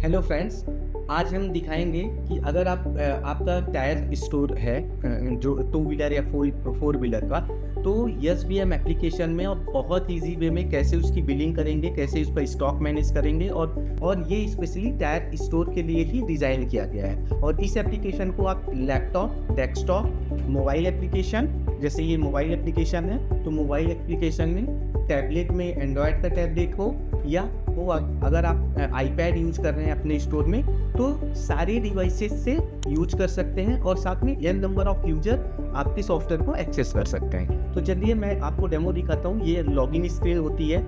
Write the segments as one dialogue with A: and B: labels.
A: Hello friends, आज हम दिखाएंगे कि अगर आपका टायर स्टोर है जो टू व्हीलर या फोर व्हीलर का, तो एसबीएम एप्लीकेशन में और बहुत इजी वे में कैसे उसकी बिलिंग करेंगे, कैसे उसका स्टॉक मैनेज करेंगे और ये स्पेशली टायर स्टोर के लिए ही डिज़ाइन किया गया है। और इस एप्लीकेशन को आप लैपटॉप, डेस्कटॉप, मोबाइल एप्लीकेशन, जैसे ये मोबाइल एप्लीकेशन है तो मोबाइल एप्लीकेशन में, टैबलेट में एंड्रॉयड का टैबलेट हो या वो अगर आप आईपैड यूज कर रहे हैं अपने स्टोर में, तो सारे डिवाइसेस से यूज कर सकते हैं और साथ में एन नंबर ऑफ यूजर आपके सॉफ्टवेयर को एक्सेस कर सकते हैं। तो चलिए मैं आपको डेमो दिखाता हूँ। ये लॉगिन स्क्रीन होती है,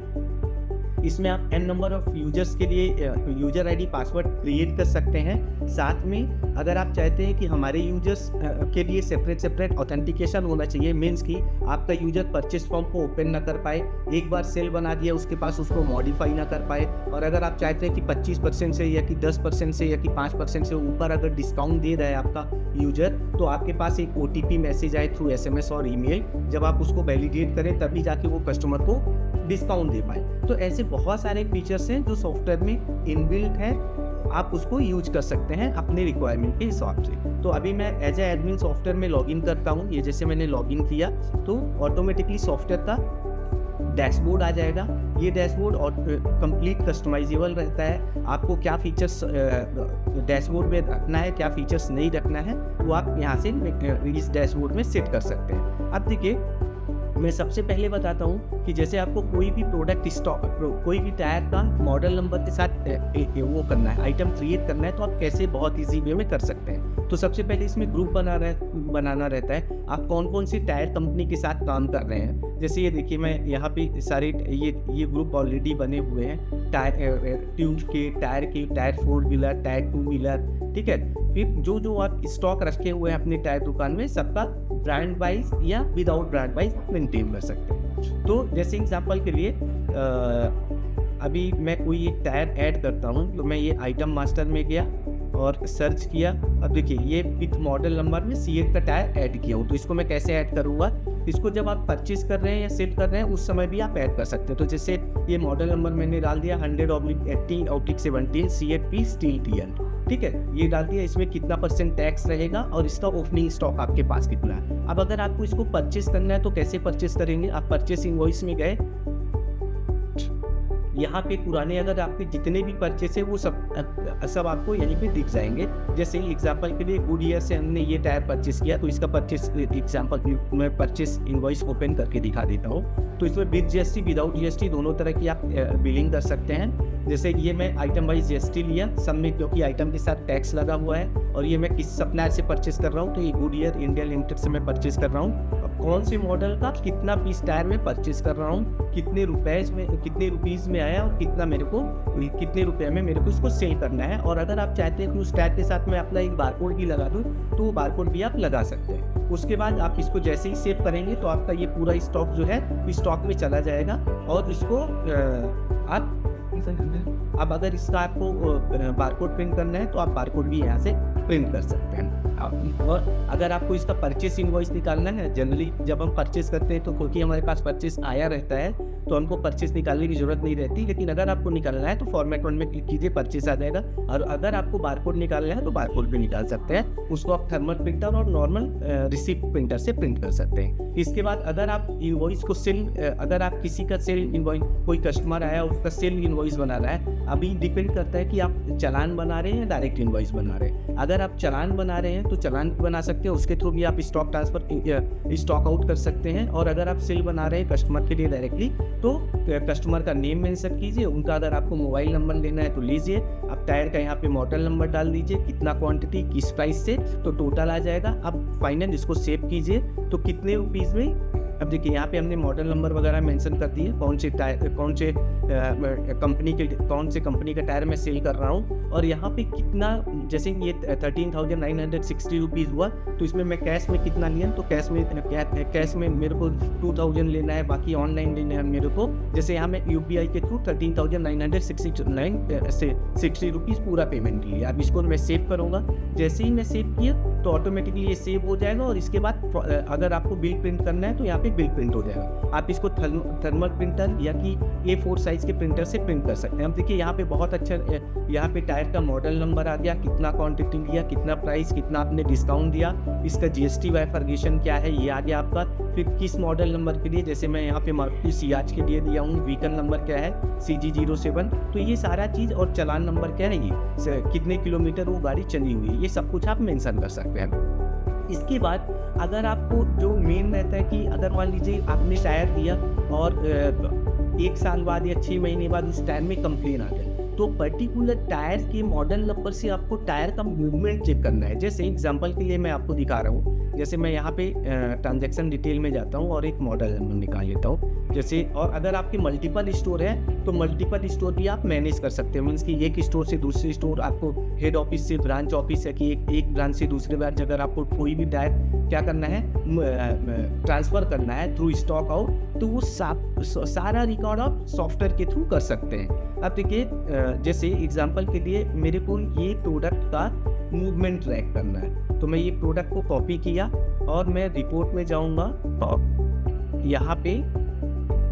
A: इसमें आप एन नंबर ऑफ यूजर्स के लिए यूजर आईडी पासवर्ड क्रिएट कर सकते हैं। साथ में अगर आप चाहते हैं कि हमारे यूजर्स के लिए सेपरेट ऑथेंटिकेशन होना चाहिए, मीन्स कि आपका यूजर परचेस फॉर्म को ओपन ना कर पाए, एक बार सेल बना दिया उसके पास उसको मॉडिफाई ना कर पाए, और अगर आप चाहते हैं कि 25% से या कि 10% से या कि 5% से ऊपर अगर डिस्काउंट दे रहा है आपका यूजर, तो आपके पास एक OTP मैसेज आए थ्रू SMS और ईमेल, जब आप उसको वैलिडेट करें तभी जाके वो कस्टमर को डिस्काउंट दे पाए। तो ऐसे बहुत सारे फीचर्स हैं जो सॉफ्टवेयर में इनबिल्ट है, आप उसको यूज कर सकते हैं अपने रिक्वायरमेंट के हिसाब से। तो अभी मैं एज ए एडमिन सॉफ्टवेयर में लॉगिन करता हूँ। ये जैसे मैंने लॉगिन किया तो ऑटोमेटिकली सॉफ्टवेयर का डैशबोर्ड आ जाएगा। ये डैशबोर्ड और कंप्लीट कस्टमाइजेबल रहता है। आपको क्या फीचर्स डैशबोर्ड में रखना है, क्या फीचर्स नहीं रखना है, वो आप यहाँ से इस डैशबोर्ड में सेट कर सकते हैं। अब देखिए, मैं सबसे पहले बताता हूँ कि जैसे आपको कोई भी प्रोडक्ट स्टॉक, कोई भी टायर का मॉडल नंबर के साथ वो करना है, आइटम क्रिएट करना है, तो आप कैसे बहुत इजी वे में कर सकते हैं। तो सबसे पहले इसमें ग्रुप बनाना रहता है। आप कौन कौन सी टायर कंपनी के साथ काम कर रहे हैं। जैसे ये देखिए, मैं यहाँ पे सारे ये ग्रुप ऑलरेडी बने हुए हैं, टायर ट्यूब के, टायर 4 व्हीलर, टायर 2 व्हीलर, ठीक है। फिर जो आप स्टॉक रखे हुए हैं अपने टायर दुकान में, सबका ब्रांड वाइज या विदाउट ब्रांड वाइज मेंटेन कर सकते हैं। तो जैसे एग्जांपल के लिए अभी मैं कोई एक टायर ऐड करता हूँ, तो मैं ये आइटम मास्टर में गया और सर्च किया। अब देखिए, ये विथ मॉडल नंबर में C8 का टायर ऐड किया हूँ। तो इसको मैं कैसे ऐड करूँगा, इसको जब आप परचेज कर रहे हैं या सेट कर रहे हैं उस समय भी आप ऐड कर सकते हैं। तो जैसे ये मॉडल नंबर मैंने डाल दिया 100/80/17 C8P स्टील TL, ठीक है, ये डाल दिया। इसमें कितना % टैक्स रहेगा और इसका ओपनिंग स्टॉक आपके पास कितना है। अब अगर आपको इसको परचेस करना है तो कैसे परचेस करेंगे, आप परचेस इनवॉइस में गए, यहाँ पे पुराने अगर आपके जितने भी परचेस है वो सब आपको यहीं पे दिख जाएंगे। जैसे एग्जांपल के लिए गुडियर से हमने ये टायर परचेस किया, तो इसका परचेस एग्जांपल मैं परचेस इनवॉइस ओपन करके दिखा देता हूँ। तो इसमें विद GST विदाउट GST दोनों तरह की आप बिलिंग कर सकते हैं। जैसे ये मैं आइटम वाइज GST लिया सब में, क्योंकि आइटम के साथ टैक्स लगा हुआ है, और ये मैं किस सप्लायर से परचेस कर रहा हूँ, तो ये गुडियर इंडिया लिमिटेड से मैं परचेस कर रहा हूँ। अब कौन से मॉडल का कितना पीस टायर में परचेस कर रहा हूँ, कितने रुपीज़ में आया और कितने रुपए में मेरे को इसको सेल करना है। और अगर आप चाहते हैं कि उस टायर के साथ मैं अपना एक बारकोड भी लगा दूँ, तो वो बारकोड भी आप लगा सकते हैं। उसके बाद आप इसको जैसे ही सेव करेंगे तो आपका ये पूरा स्टॉक जो है स्टॉक में चला जाएगा, और इसको अब अगर इसका आपको बारकोड प्रिंट करना है तो आप बारकोड भी यहाँ से प्रिंट कर सकते हैं। और अगर आपको इसका परचेस इनवॉइस निकालना है, जनरली जब हम परचेस करते हैं तो क्योंकि हमारे पास परचेस आया रहता है तो हमको परचेस निकालने की जरूरत नहीं रहती, लेकिन अगर आपको निकालना है तो फॉर्मेट 1 में क्लिक कीजिए, परचेस आ जाएगा। और अगर आपको बारकोड निकालना है तो बारकोड भी निकाल सकते हैं, उसको आप थर्मल प्रिंटर और नॉर्मल रिसिप्ट प्रिंटर से प्रिंट कर सकते हैं। इसके बाद अगर आप इनवॉइस को अगर आप किसी का सेल इनवॉइस, कोई कस्टमर आया उसका सेल इनवॉइस बना रहा है, अभी डिपेंड करता है कि आप चालान बना रहे हैं या डायरेक्ट इनवॉइस बना रहे हैं। अगर आप चालान बना रहे हैं तो चालान बना सकते हैं, उसके थ्रू भी आप स्टॉक आउट कर सकते हैं। और अगर आप सेल बना रहे हैं कस्टमर के लिए डायरेक्टली, तो कस्टमर का नेम मेंशन कीजिए, उनका अगर आपको मोबाइल नंबर लेना है तो लीजिए, आप टायर का यहाँ पे मॉडल नंबर डाल दीजिए, कितना क्वांटिटी किस प्राइस से, तो टोटल आ जाएगा। अब फाइनल इसको सेव कीजिए, तो कितने रुपीज़ में। अब देखिए, यहाँ पे हमने मॉडल नंबर वगैरह मेंशन कर दिए, कौन से कंपनी का टायर मैं सेल कर रहा हूँ, और यहाँ पे कितना, जैसे ये 13,960 रुपीज़ हुआ, तो इसमें मैं कैश में कितना लिया, तो कैश में मेरे को 2,000 लेना है, बाकी ऑनलाइन लेना है मेरे को। जैसे यहाँ मैं UPI के थ्रू 13,960 रुपीज़ पूरा पेमेंट लिया। अब इसको मैं सेव करूँगा, जैसे ही मैं सेव किया तो ऑटोमेटिकली ये सेव हो जाएगा। और इसके बाद अगर आपको बिल प्रिंट करना है तो यहाँ पे बिल प्रिंट हो जाएगा। आप इसको थर्मल प्रिंटर या कि A4 साइज़ के प्रिंटर से प्रिंट कर सकते हैं। अब देखिए यहाँ पे बहुत अच्छा यहाँ पे टायर का मॉडल नंबर आ गया, कितना क्वांटिटी लिया, कितना प्राइस, कितना आपने डिस्काउंट दिया, इसका GST बाइफरगेशन क्या है ये आ गया आपका। फिर किस मॉडल नंबर के लिए, जैसे मैं यहाँ पे मारुति सियाज के लिए दिया हूँ, व्हीकल नंबर क्या है CG07, तो ये सारा चीज़, और चालान नंबर क्या है ये, कितने किलोमीटर वो गाड़ी चली हुई है, ये सब कुछ आप मेंशन कर सकते हैं। इसके बाद अगर आपको जो मेन रहता है कि अगर मान लीजिए आपने टायर दिया और 1 साल बाद या 6 महीने बाद उस टायर में कंप्लेन आ गया, तो पर्टिकुलर टायर के मॉडल नंबर से आपको टायर का मूवमेंट चेक करना है। जैसे एग्जांपल के लिए मैं आपको दिखा रहा हूँ, जैसे मैं यहाँ पे ट्रांजैक्शन डिटेल में जाता हूँ और एक मॉडल नंबर निकाल लेता हूँ जैसे। और अगर आपके मल्टीपल स्टोर है तो मल्टीपल स्टोर भी आप मैनेज कर सकते हैं। मीन्स कि एक स्टोर से दूसरे स्टोर, आपको हेड ऑफिस से ब्रांच ऑफिस है कि एक ब्रांच से दूसरे ब्रांच, अगर आपको कोई भी टायर क्या करना है, ट्रांसफ़र करना है थ्रू स्टॉक आउट, तो वो सारा रिकॉर्ड आप सॉफ्टवेयर के थ्रू कर सकते हैं। अब देखिए जैसे एग्जांपल के लिए मेरे को ये प्रोडक्ट का मूवमेंट ट्रैक करना है, तो मैं ये प्रोडक्ट को कॉपी किया और मैं रिपोर्ट में जाऊंगा और यहाँ पे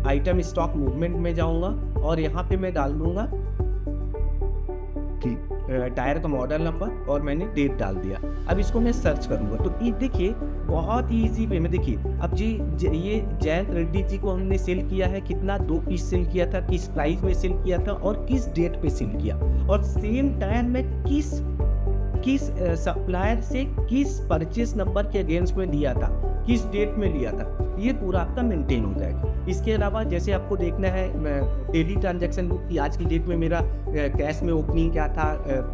A: आइटम स्टॉक मूवमेंट में जाऊंगा और यहाँ पे मैं डाल दूंगा कि टायर का मॉडल नंबर और मैंने डेट डाल दिया। अब इसको मैं सर्च करूंगा तो ये देखिए बहुत ही ईजी वे में, देखिए अब ये जयंत रेड्डी जी को हमने सेल किया है, कितना 2 पीस सेल किया था, किस प्राइस में सेल किया था और किस डेट पे सेल किया, और सेम टायर में किस सप्लायर से किस परचेस नंबर के अगेंस्ट में लिया था, किस डेट में लिया था, ये पूरा आपका मेंटेन हो जाएगा। इसके अलावा जैसे आपको देखना है डेली ट्रांजैक्शन बुक की, आज की डेट में मेरा कैश में ओपनिंग क्या था,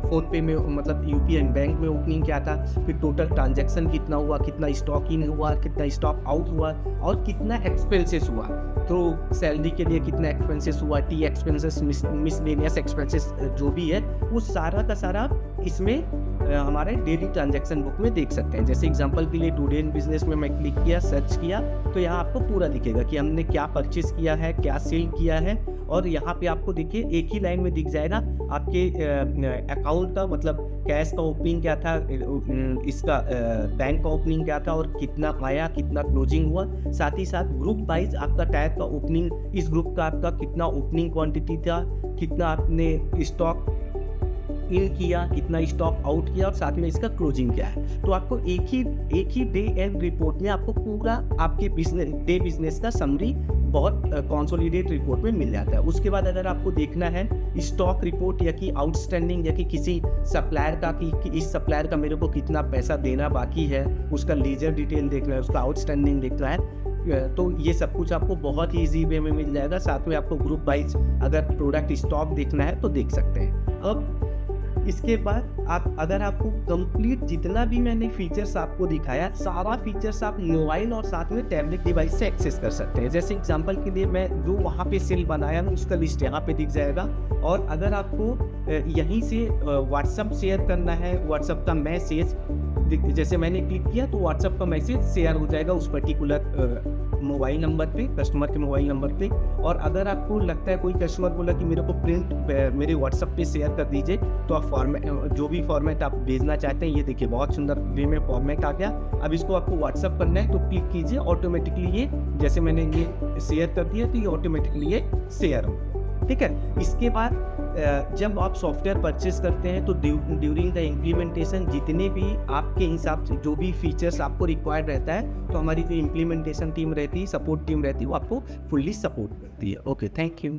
A: फ़ोन पे में मतलब UPI बैंक में ओपनिंग क्या था, फिर टोटल ट्रांजैक्शन कितना हुआ, कितना स्टॉक इन हुआ, कितना स्टॉक आउट हुआ और कितना एक्सपेंसेस हुआ, तो सैलरी के लिए कितना एक्सपेंसेस हुआ, टी एक्सपेंसेस, मिसलेनियस एक्सपेंसेस जो भी है वो सारा का सारा इसमें हमारे डेली ट्रांजैक्शन बुक में देख सकते हैं। जैसे एग्जांपल के लिए टुडे इन बिजनेस में मैं क्लिक किया, सर्च किया, तो यहाँ आपको पूरा दिखेगा कि हमने क्या परचेस किया है, क्या सेल किया है, और यहाँ पे आपको देखिए एक ही लाइन में दिख जाएगा आपके अकाउंट का, मतलब कैश का ओपनिंग क्या था, इसका बैंक का ओपनिंग क्या था और कितना आया, कितना क्लोजिंग हुआ, साथ ही साथ ग्रुप वाइज आपका टायर का ओपनिंग, इस ग्रुप का आपका कितना ओपनिंग क्वांटिटी था, कितना आपने स्टॉक इन किया, कितना स्टॉक आउट किया और साथ में इसका क्लोजिंग क्या है। तो आपको एक ही डे एंड रिपोर्ट में आपको पूरा आपके बिजनेस का समरी बहुत कंसोलिडेट रिपोर्ट में मिल जाता है। उसके बाद अगर आपको देखना है स्टॉक रिपोर्ट या कि आउटस्टैंडिंग या कि किसी सप्लायर का कि इस सप्लायर का मेरे को कितना पैसा देना बाकी है, उसका लीजर डिटेल देखना है, उसका आउटस्टैंडिंग देखना है, तो ये सब कुछ आपको बहुत ही ईजी वे में मिल जाएगा। साथ में आपको ग्रुप वाइज अगर प्रोडक्ट स्टॉक देखना है तो देख सकते हैं। अब इसके बाद अगर आपको कंप्लीट जितना भी मैंने फीचर्स आपको दिखाया, सारा फीचर्स आप मोबाइल और साथ में टैबलेट डिवाइस से एक्सेस कर सकते हैं। जैसे एग्जांपल के लिए मैं जो वहाँ पे सेल बनाया ना उसका लिस्ट यहाँ पे दिख जाएगा, और अगर आपको यहीं से व्हाट्सअप शेयर करना है, व्हाट्सअप का मैसेज जैसे मैंने क्लिक किया तो व्हाट्सअप का मैसेज शेयर हो जाएगा उस पर्टिकुलर मोबाइल नंबर पे, कस्टमर के मोबाइल नंबर पे। और अगर आपको लगता है कोई कस्टमर बोला कि मेरे को प्रिंट मेरे व्हाट्सएप पे शेयर कर दीजिए, तो आप जो भी फॉर्मेट आप भेजना चाहते हैं, ये देखिए बहुत सुंदर वे में फॉर्मेट आ गया। अब इसको आपको व्हाट्सएप करना है तो क्लिक कीजिए, ऑटोमेटिकली ये जैसे मैंने ये शेयर कर दिया तो ये ऑटोमेटिकली ये शेयर हो, ठीक है। इसके बाद जब आप सॉफ्टवेयर परचेस करते हैं तो ड्यूरिंग द इम्प्लीमेंटेशन जितने भी आपके हिसाब से जो भी फीचर्स आपको रिक्वायर्ड रहता है, तो हमारी जो इम्प्लीमेंटेशन टीम रहती है, सपोर्ट टीम रहती है, वो आपको फुल्ली सपोर्ट करती है। Okay, thank you.